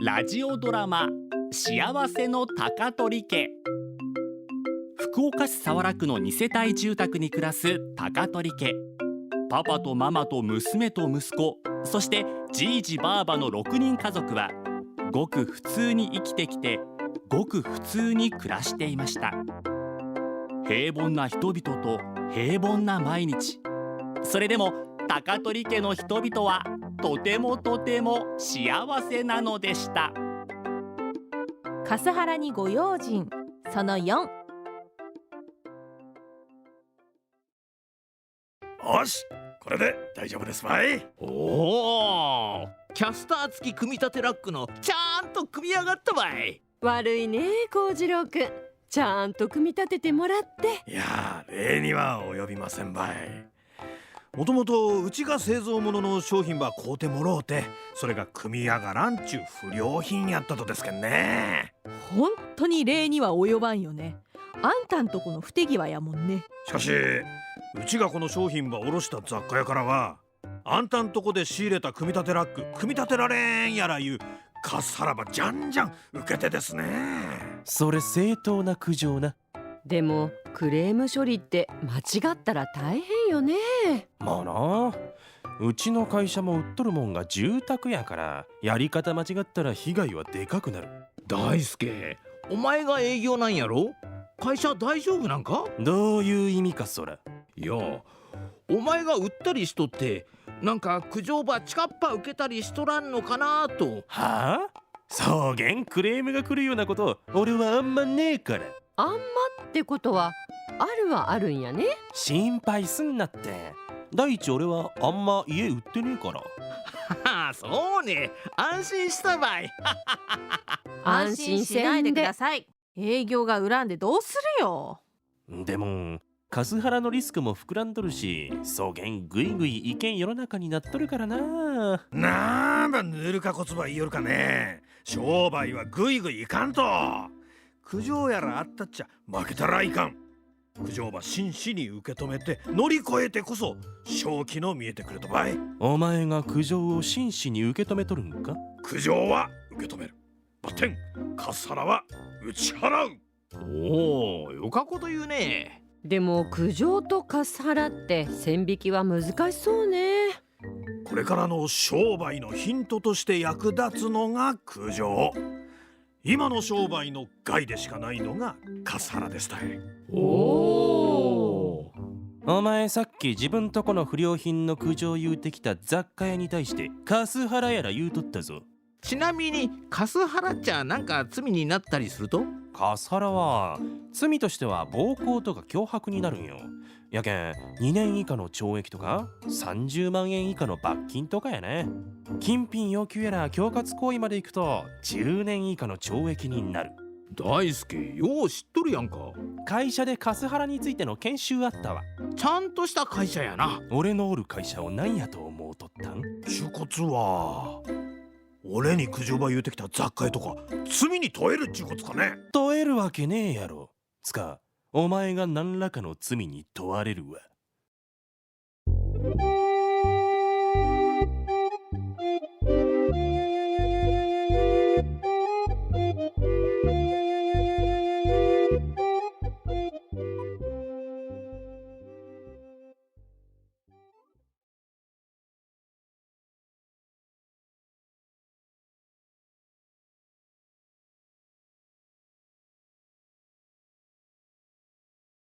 ラジオドラマ「幸せの高取家」。福岡市早良区の2世帯住宅に暮らす高取家。パパとママと娘と息子、そしてじいじばあばの6人家族はごく普通に生きてきて、ごく普通に暮らしていました。平凡な人々と平凡な毎日。それでも高取家の人々はとてもとても幸せなのでした。笠原にご用心その4。よし、これで大丈夫ですわい。おお、キャスター付き組み立てラックのちゃんと組み上がったわい。悪いね幸次郎くん、ちゃんと組み立ててもらって。いやー、例には及びませんばい。もともとうちが製造物の商品ば買うてもろうて、それが組み上がらんちゅう不良品やったとですけんね。本当に礼には及ばんよね。あんたんとこの不手際やもんね。しかしうちがこの商品ば卸した雑貨屋からは、あんたんとこで仕入れた組み立てラック組み立てられんやらいうカスハラばじゃんじゃん受けてですね。それ正当な苦情な。でもクレーム処理って間違ったら大変よね。まあな、うちの会社も売っとるもんが住宅やから、やり方間違ったら被害はでかくなる。大輔、お前が営業なんやろ。会社大丈夫なんか。どういう意味かそら。いや、お前が売ったりしとってなんか苦情ばちかっぱ受けたりしとらんのかなと。はあ、そげんクレームが来るようなこと俺はあんまねえから。あんまってことはあるはあるんやね。心配すんなって。第一俺はあんま家売ってねえから。ははそうね、安心したばい。安心しないでください。営業が恨んでどうするよ。でもカスハラのリスクも膨らんどるし、そげんぐいぐいいけん世の中になっとるからな。なんばぬるかこつば言いよるかね。商売はぐいぐいいかんと。苦情やらあったっちゃ負けたらいかん。苦情ば真摯に受け止めて乗り越えてこそ正気の見えてくるとばい。お前が苦情を真摯に受け止めとるんか。苦情は受け止める。バッテンカスハラは打ち払う。おお、よかこと言うね。でも苦情とカスハラって線引きは難しそうね。これからの商売のヒントとして役立つのが苦情。今の商売の害でしかないのがカスハラですたい。おお、お前さっき自分とこの不良品の苦情言うてきた雑貨屋に対してカスハラやら言うとったぞ。ちなみにカスハラっちゃなんか罪になったりすると。カスハラは罪としては暴行とか脅迫になるんよ。やけん2年以下の懲役とか30万円以下の罰金とかやね。金品要求やら恐喝行為まで行くと10年以下の懲役になる。大輔、よう知っとるやんか。会社でカスハラについての研修あったわ。ちゃんとした会社やな。俺のおる会社を何やと思うとったん。ちゅうこつは俺に苦情ば言うてきた雑貨屋とか罪に問えるっちゅうこつかね。問えるわけねえやろ。つかお前が何らかの罪に問われるわ。